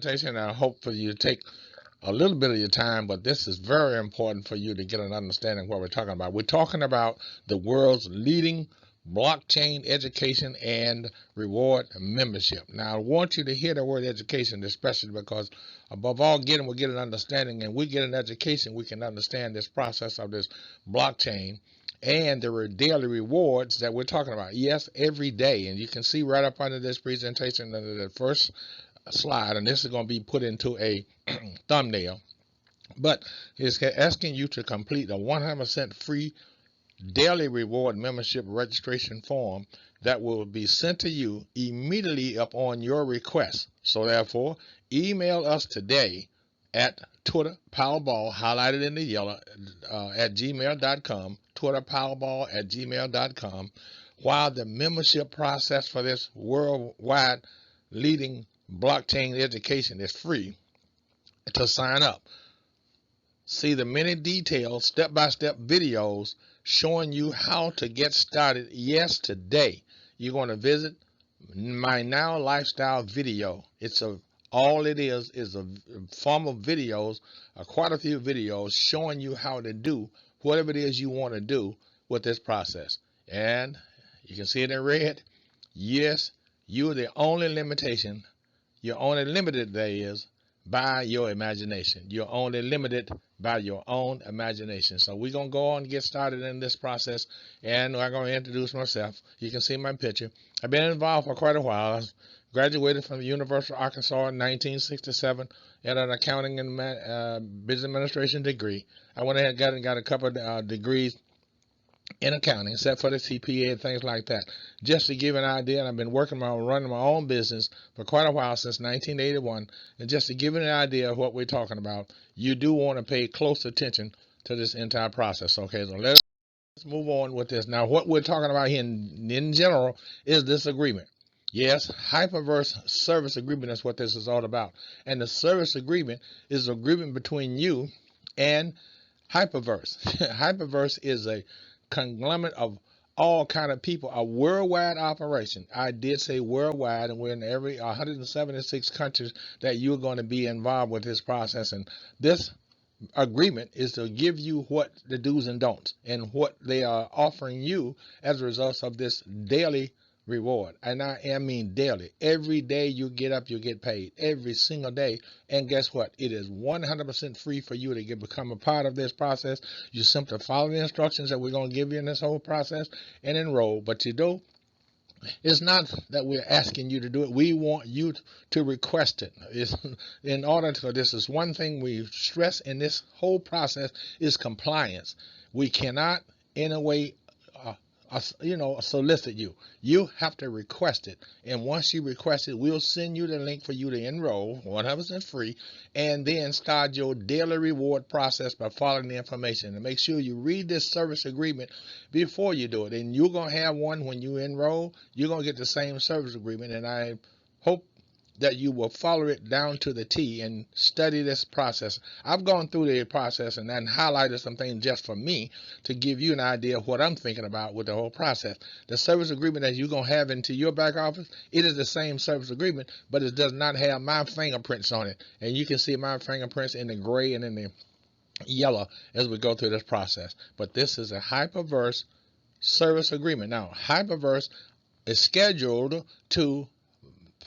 presentation. I hope for you to take a little bit of your time, but this is very important for you to get an understanding of what we're talking about. We're talking about the world's leading blockchain education and reward membership. Now, I want you to hear the word education, especially because above all, we'll get an understanding, and we get an education, we can understand this process of this blockchain and the daily rewards that we're talking about. Yes, every day, and you can see right up under this presentation under the first slide, and this is going to be put into a thumbnail, but it's asking you to complete a 100% free daily reward membership registration form that will be sent to you immediately upon your request. So therefore, email us today at Twitter Powerball, highlighted in the yellow, at gmail.com, Twitter Powerball at gmail.com, while the membership process for this worldwide leading blockchain education is free to sign up. See the many detailed step-by-step videos showing you how to get started. Yes, today you're going to visit my Now Lifestyle video. All it is a form of videos, quite a few videos showing you how to do whatever it is you want to do with this process. And you can see it in red. Yes, you're the only limitation. You're only limited, there is, by your imagination. You're only limited by your own imagination. So we're going to go on and get started in this process, and I'm going to introduce myself. You can see my picture. I've been involved for quite a while. I graduated from the University of Arkansas in 1967 at an accounting and business administration degree. I went ahead and got a couple of degrees in accounting, except for the CPA and things like that. Just to give an idea, and I've been running my own business for quite a while, since 1981, and just to give you an idea of what we're talking about, you do want to pay close attention to this entire process. Okay, so let's move on with this. Now, what we're talking about here in general is this agreement. Yes, Hyperverse service agreement is what this is all about. And the service agreement is an agreement between you and Hyperverse. Hyperverse is a conglomerate of all kind of people, a worldwide operation. I did say worldwide, and we're in every 176 countries that you're going to be involved with this process. And this agreement is to give you what the do's and don'ts and what they are offering you as a result of this daily reward. And I mean daily. Every day you get up, you get paid every single day. And guess what? It is 100% free for you to become a part of this process. You simply follow the instructions that we're going to give you in this whole process and enroll. But you do, it's not that we're asking you to do it. We want you to request it. In order to, this is one thing we stress in this whole process is compliance. We cannot in a way solicit you. You have to request it, and once you request it, we'll send you the link for you to enroll 100% free, and then start your daily reward process by following the information. And make sure you read this service agreement before you do it, and you're going to have one when you enroll. You're going to get the same service agreement, and I hope that you will follow it down to the T and study this process. I've gone through the process and then highlighted some things just for me to give you an idea of what I'm thinking about with the whole process. The service agreement that you're going to have into your back office, it is the same service agreement, but it does not have my fingerprints on it. And you can see my fingerprints in the gray and in the yellow as we go through this process. But this is a Hyperverse service agreement. Now, Hyperverse is scheduled to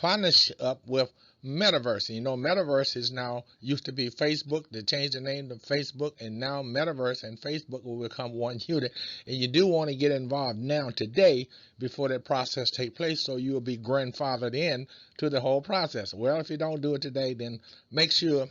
partnership up with Metaverse. You know, Metaverse is now used to be Facebook. They changed the name to Facebook, and now Metaverse and Facebook will become one unit. And you do want to get involved now today before that process take place, so you will be grandfathered in to the whole process. Well, if you don't do it today, then make sure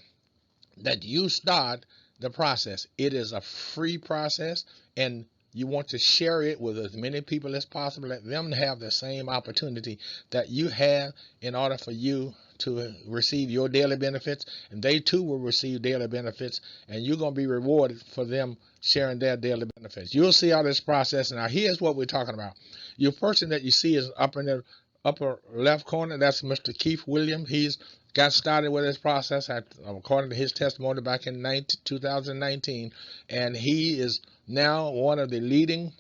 that you start the process. It is a free process, and you want to share it with as many people as possible. Let them have the same opportunity that you have in order for you to receive your daily benefits, and they too will receive daily benefits, and you're going to be rewarded for them sharing their daily benefits. You'll see how this process. Now, here's what we're talking about. Your person that you see is up in the upper left corner. That's Mr. Keith Williams. He's got started with this process according to his testimony back in 2019, and he is now one of the leading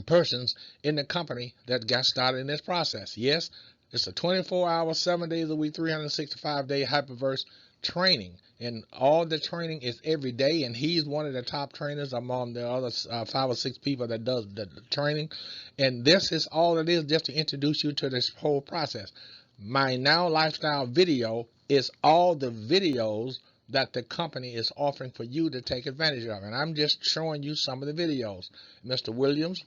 persons in the company that got started in this process. Yes, It's a 24-hour, 7 days a week, 365-day Hyperverse training. And all the training is every day, and he's one of the top trainers among the other 5 or 6 people that does the training. And this is all it is, just to introduce you to this whole process. My Now Lifestyle video is all the videos that the company is offering for you to take advantage of. And I'm just showing you some of the videos. Mr. Williams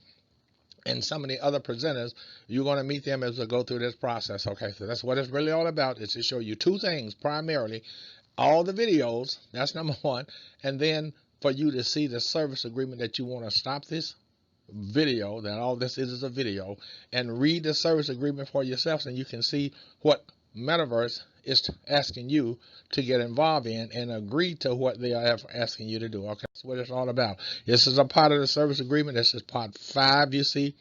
and some of the other presenters, you're going to meet them as we go through this process. Okay, so that's what it's really all about, is to show you 2 things primarily. All the videos, that's number 1, and then for you to see the service agreement that you want to stop this video, that all this is a video, and read the service agreement for yourself, and you can see what Metaverse is asking you to get involved in and agree to what they are asking you to do. Okay, that's what it's all about. This is a part of the service agreement. This is part 5, you see,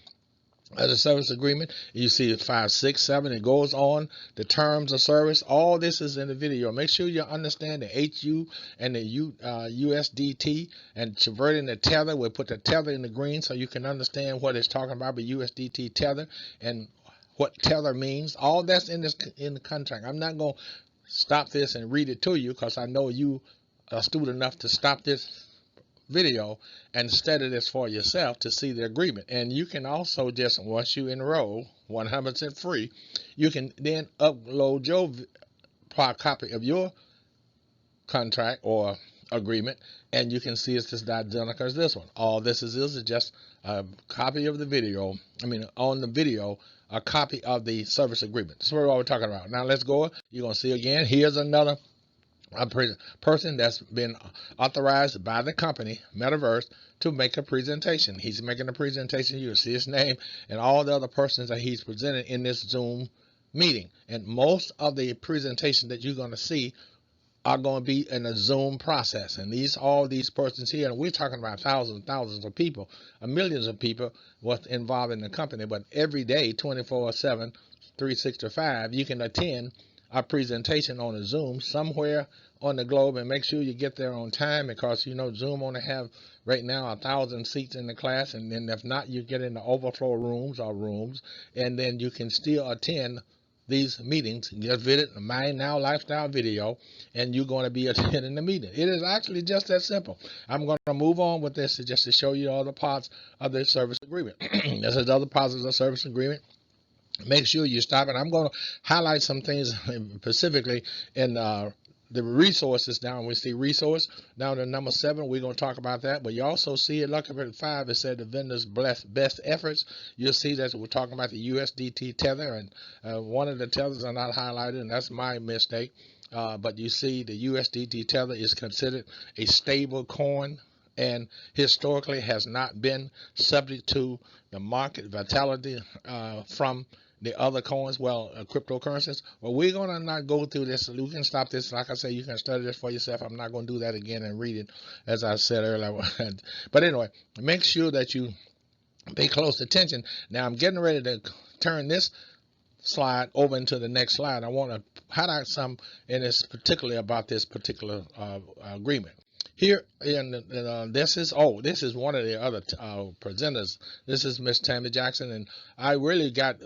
of the service agreement. You see 5, 6, 7, it goes on, the terms of service. All this is in the video. Make sure you understand the HU and the USDT, and converting the tether. We'll put the tether in the green so you can understand what it's talking about, but USDT tether and what tether means. All that's in the contract. I'm not going to stop this and read it to you, because I know you are astute enough to stop this video and study this for yourself to see the agreement. And you can also just, once you enroll, 100% free, you can then upload your copy of your contract or agreement, and you can see it's just identical as this one. All this is just a copy of the video. I mean, on the video, a copy of the service agreement. That's what we're talking about. Now let's go. You're going to see again, here's another person that's been authorized by the company, Metaverse, to make a presentation. He's making a presentation. You'll see his name and all the other persons that he's presented in this Zoom meeting. And most of the presentation that you're going to see are going to be in a Zoom process. And all these persons here, and we're talking about thousands and thousands of people, millions of people what's involved in the company. But every day, 24/7, 365, you can attend a presentation on a Zoom somewhere on the globe, and make sure you get there on time, because you know Zoom only have right now 1,000 seats in the class, and then if not, you get in the overflow rooms, and then you can still attend these meetings. Just visit My Now Lifestyle video, and you're going to be attending the meeting. It is actually just that simple. I'm going to move on with this just to show you all the parts of the service agreement. This is other parts of the service agreement. Make sure you stop it. I'm going to highlight some things specifically in the resources. Down we see resource down to number 7. We're going to talk about that, but you also see it, look up at 5, it said the vendor's best efforts. You'll see that we're talking about the USDT tether, and one of the tethers are not highlighted, and that's my mistake. But you see the USDT tether is considered a stable coin, and historically has not been subject to the market volatility from the other coins, cryptocurrencies. Well, we're going to not go through this. We can stop this. Like I say, you can study this for yourself. I'm not going to do that again and read it, as I said earlier. But anyway, make sure that you pay close attention. Now, I'm getting ready to turn this slide over into the next slide. I want to highlight some in this, particularly about this particular agreement. Here, this is one of the other presenters. This is Miss Tammy Jackson, and I really got,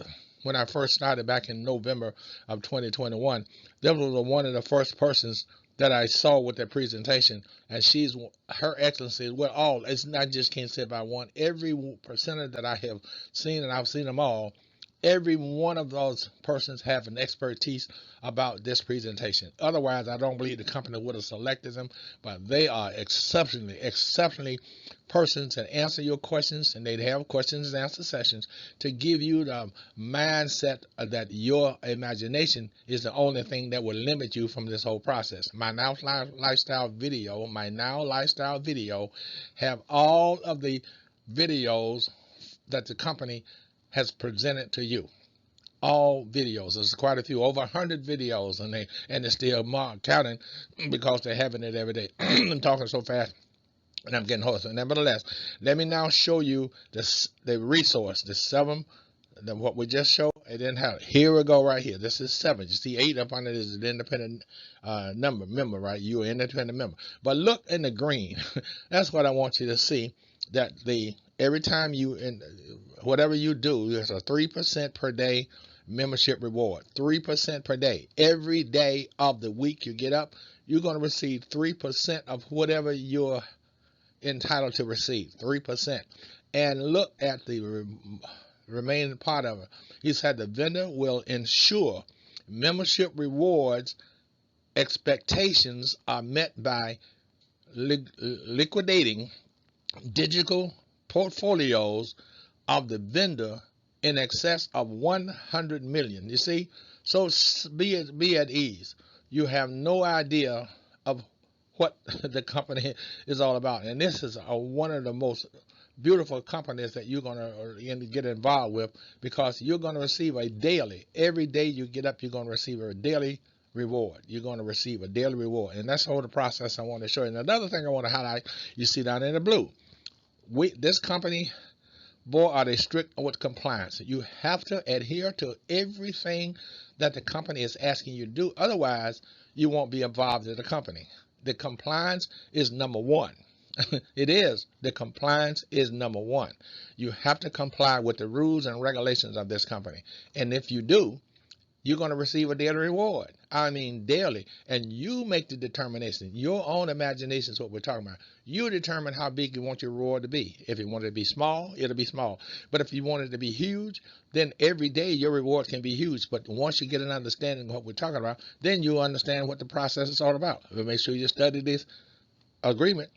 when I first started back in November of 2021, that was one of the first persons that I saw with that presentation, and her excellency, it's not just can't say by one. Every presenter that I have seen, and I've seen them all, every one of those persons have an expertise about this presentation. Otherwise, I don't believe the company would have selected them, but they are exceptionally persons that answer your questions, and they'd have questions and answer sessions to give you the mindset that your imagination is the only thing that will limit you from this whole process. My Now Lifestyle video have all of the videos that the company has presented to you. All videos. There's quite a few, over 100 videos, and they're still counting, because they're having it every day. I'm talking so fast, and I'm getting hoarse. Nevertheless, let me now show you the resource, the 7, what we just showed. It didn't have it. Here we go, right here. This is 7. You see 8 up under this is the independent member, right? You're an independent member. But look in the green. That's what I want you to see. That every time whatever you do, there's a 3% per day membership reward. 3% per day. Every day of the week you get up, you're going to receive 3% of whatever you're entitled to receive. 3%. And look at the remaining part of it. He said the vendor will ensure membership rewards expectations are met by liquidating digital portfolios of the vendor in excess of 100 million. You see, so be at ease. You have no idea of what the company is all about, and this is one of the most beautiful companies that you're going to get involved with, because you're going to receive a daily, every day you get up, you're going to receive a daily reward. You're going to receive a daily reward, and that's the whole process I want to show you. And another thing I want to highlight, you see down in the blue, this company, boy, are they strict with compliance. You have to adhere to everything that the company is asking you to do. Otherwise, you won't be involved in the company. The compliance is number one. It is. The compliance is number one. You have to comply with the rules and regulations of this company. And if you do, you're going to receive a daily reward. I mean, daily. And you make the determination. Your own imagination is what we're talking about. You determine how big you want your reward to be. If you want it to be small, it'll be small. But if you want it to be huge, then every day your reward can be huge. But once you get an understanding of what we're talking about, then you understand what the process is all about. But make sure you study this agreement,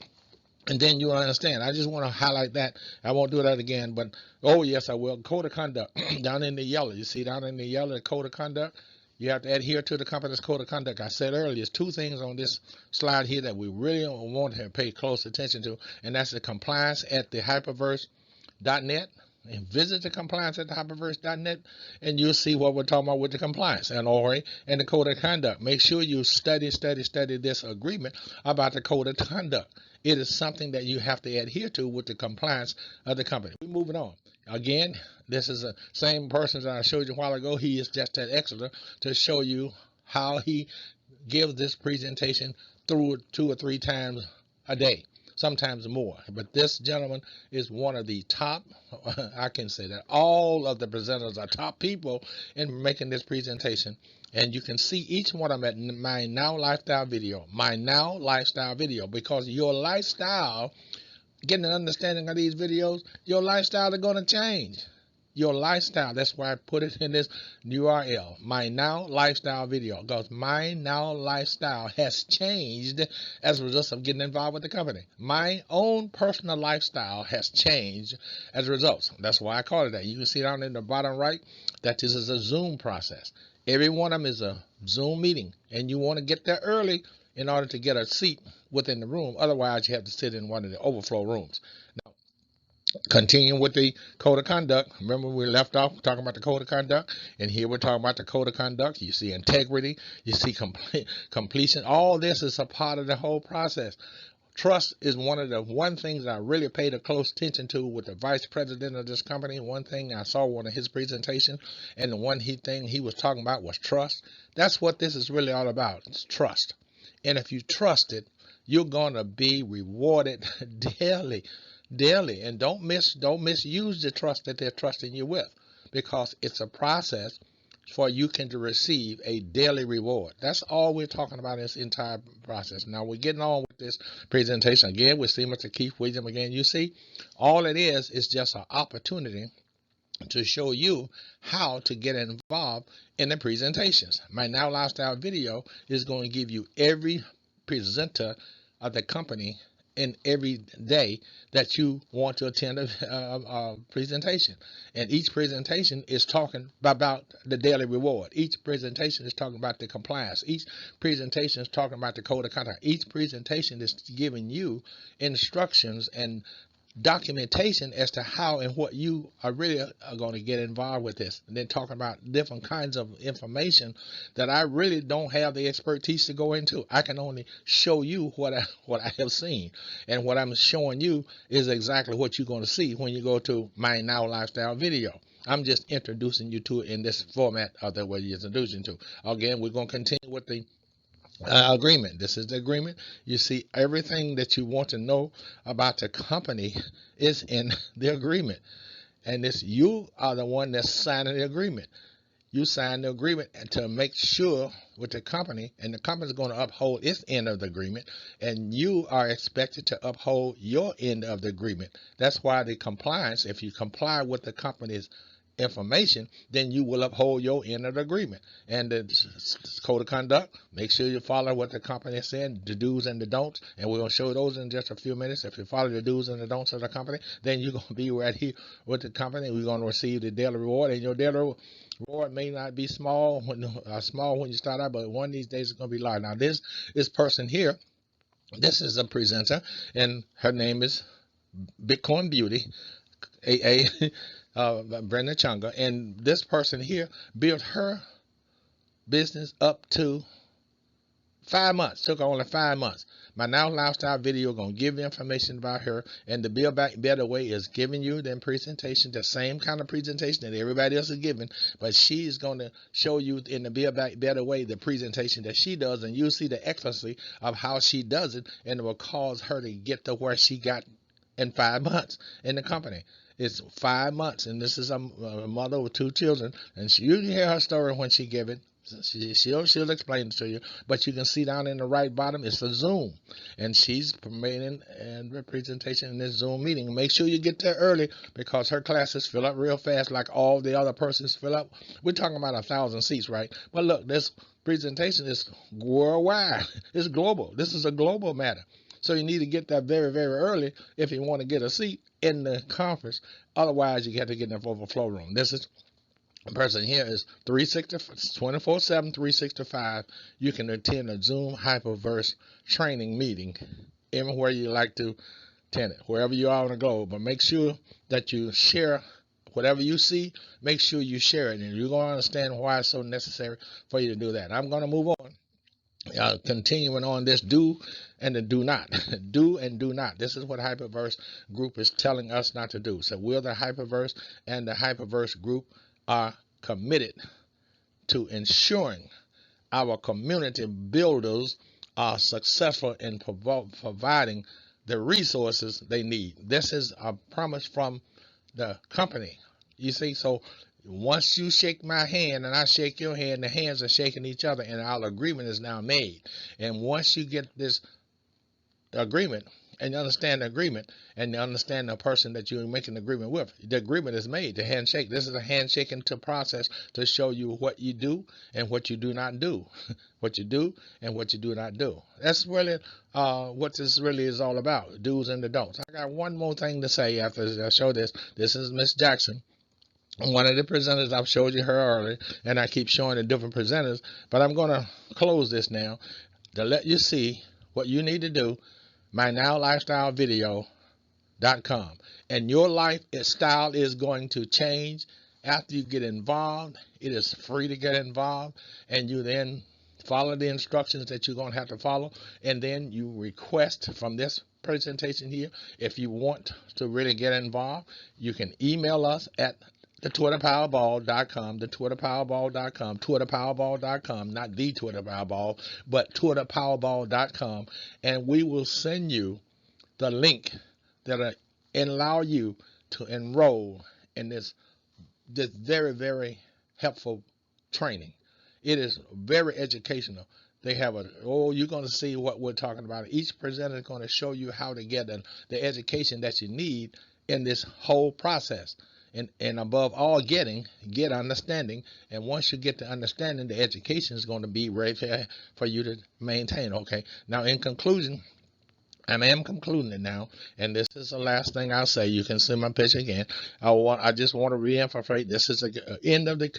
and then you'll understand. I just want to highlight that. I won't do that again, but oh yes, I will. Code of conduct down in the yellow. You see down in the yellow, the code of conduct. You have to adhere to the company's code of conduct. I said earlier, there's two things on this slide here that we really want to pay close attention to, and that's the compliance at the hyperverse.net. And visit the compliance at the hyperverse.net, and you'll see what we're talking about with the compliance and the code of conduct. Make sure you study this agreement about the code of conduct. It is something that you have to adhere to with the compliance of the company. We're moving on. Again, this is the same person that I showed you a while ago. He is just at Exeter to show you how he gives this presentation through 2 or 3 times a day, sometimes more. But this gentleman is one of the top, I can say that all of the presenters are top people in making this presentation. And you can see each one of them at My Now Lifestyle video. My Now Lifestyle video, because your lifestyle, getting an understanding of these videos, your lifestyle is going to change. Your lifestyle, that's why I put it in this URL, My Now Lifestyle video, because My Now Lifestyle has changed as a result of getting involved with the company. My own personal lifestyle has changed as a result. That's why I call it that. You can see down in the bottom right that this is a Zoom process. Every one of them is a Zoom meeting, and you want to get there early in order to get a seat within the room. Otherwise, you have to sit in one of the overflow rooms. Now, continuing with the code of conduct. Remember, we left off talking about the code of conduct, and here we're talking about the code of conduct. You see integrity, you see completion. All this is a part of the whole process. Trust is one of the things I really paid a close attention to with the vice president of this company. One thing I saw one of his presentation, and the thing he was talking about was trust. That's what this is really all about. It's trust. And if you trust it, you're going to be rewarded daily. And don't misuse the trust that they're trusting you with, because it's a process for you to receive a daily reward. That's all we're talking about in this entire process. Now we're getting on with this presentation again. We see Mr. Keith Williams again. You see, all it is just an opportunity to show you how to get involved in the presentations. My Now Lifestyle video is going to give you every presenter of the company in every day that you want to attend a presentation. And each presentation is talking about the daily reward. Each presentation is talking about the compliance. Each presentation is talking about the code of conduct. Each presentation is giving you instructions and documentation as to how and what you are really going to get involved with this. And then talking about different kinds of information that I really don't have the expertise to go into. I can only show you what I have seen, and what I'm showing you is exactly what you're going to see when you go to My Now Lifestyle video. I'm just introducing you to it in this format of the way you're introducing to. Again, we're going to continue with the agreement. This is the agreement. You see, everything that you want to know about the company is in the agreement, and you are the one that's signing the agreement. you sign the agreement and to make sure with the company, and the company is going to uphold its end of the agreement, and you are expected to uphold your end of the agreement. That's why the compliance, if you comply with the company's information, then you will uphold your end of the agreement. And the code of conduct, make sure you follow what the company is saying, the do's and the don'ts, and we're going to show those in just a few minutes. If you follow the do's and the don'ts of the company, then you're going to be right here with the company. We're going to receive the daily reward, and your daily reward may not be small when you start out, but one of these days it's going to be large. Now this person here, this is a presenter, and her name is Bitcoin Beauty, AA Brenda Chunga, and this person here built her business up to 5 months. Took only 5 months. My Now Lifestyle video gonna give you information about her, and the Build Back Better Way is giving you the presentation, the same kind of presentation that everybody else is giving, but she's gonna show you in the Build Back Better Way the presentation that she does, and you'll see the excellency of how she does it, and it will cause her to get to where she got in 5 months in the company. It's 5 months, and this is a mother with 2 children, and you can hear her story when she give it. She'll explain it to you, but you can see down in the right bottom, it's a Zoom, and she's promoting and representation in this Zoom meeting. Make sure you get there early because her classes fill up real fast, like all the other persons fill up. We're talking about 1,000 seats, right? But look, this presentation is worldwide. It's global. This is a global matter. So you need to get there very, very early if you want to get a seat in the conference. Otherwise, you have to get in the overflow room. This is person here is 24/7, 365. You can attend a Zoom Hyperverse training meeting anywhere you like to attend it, wherever you are on the globe. But make sure that you share whatever you see. Make sure you share it, and you're going to understand why it's so necessary for you to do that. I'm going to move on. Continuing on this do and the do not. Do and do not. This is what Hyperverse Group is telling us not to do. So we're the Hyperverse, and the Hyperverse Group are committed to ensuring our community builders are successful in providing the resources they need. This is a promise from the company. You see, so once you shake my hand and I shake your hand, the hands are shaking each other, and our agreement is now made. And once you get this agreement and you understand the agreement and you understand the person that you're making the agreement with, the agreement is made, the handshake. This is a handshaking process to show you what you do and what you do not do. What you do and what you do not do. That's really what this really is all about, do's and the don'ts. I got one more thing to say after I show this. This is Miss Jackson, one of the presenters. I've showed you her earlier, and I keep showing the different presenters, but I'm going to close this now to let you see what you need to do. MyNowLifestyleVideo.com, and your lifestyle is going to change after you get involved. It is free to get involved, and you then follow the instructions that you're going to have to follow, and then you request from this presentation here. If you want to really get involved, you can email us at TwitterPowerball.com, TwitterPowerball.com, not the Twitter Powerball, but TwitterPowerball.com, and we will send you the link that will allow you to enroll in this very, very helpful training. It is very educational. They have you're going to see what we're talking about. Each presenter is going to show you how to get the education that you need in this whole process. And above all, get understanding. And once you get the understanding, the education is going to be right there for you to maintain. Okay. Now, in conclusion, I am concluding it now, and this is the last thing I'll say. You can see my picture again. I just want to reemphasize this is the end of the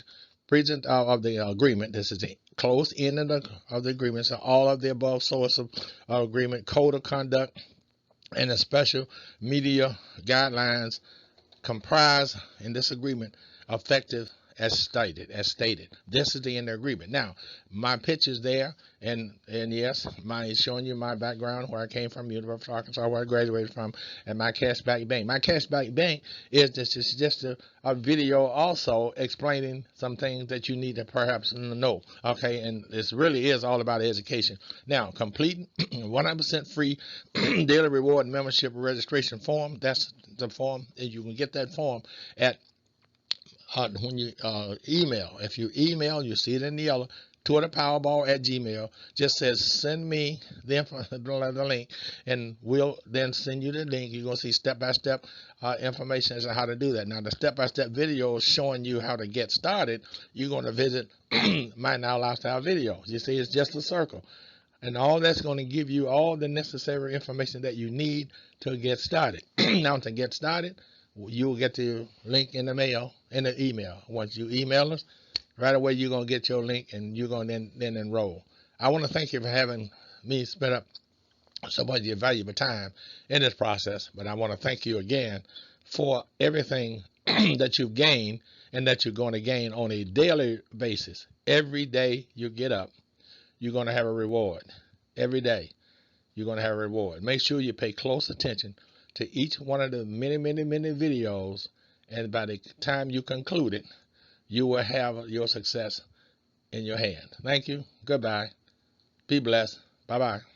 agreement. This is the closed end of the agreement. So all of the above source of agreement, code of conduct, and the special media guidelines comprise in this agreement effective as stated. This is the end of the agreement. Now, my picture's there, and yes, mine is showing you my background, where I came from, University of Arkansas, where I graduated from, and my Cashback Bank. My Cashback Bank is just a video also explaining some things that you need to perhaps know. Okay, and this really is all about education. Now, complete 100% free daily reward membership registration form. That's the form, and you can get that form at when you email. If you email, you see it in the yellow, TwitterPowerball@gmail. Just says send me the link, and we'll then send you the link. You're gonna see step-by-step information as to how to do that. Now, the step-by-step video showing you how to get started, you're gonna visit My Now Lifestyle videos. You see, it's just a circle. And all that's going to give you all the necessary information that you need to get started. Now, to get started, you'll get the link in the mail, in the email. Once you email us, right away you're going to get your link and you're going to then enroll. I want to thank you for having me spend up so much of your valuable time in this process, but I want to thank you again for everything that you've gained and that you're going to gain on a daily basis. Every day you get up, you're going to have a reward. Every day, you're going to have a reward. Make sure you pay close attention to each one of the many, many, many videos, and by the time you conclude it, you will have your success in your hand. Thank you. Goodbye. Be blessed. Bye-bye.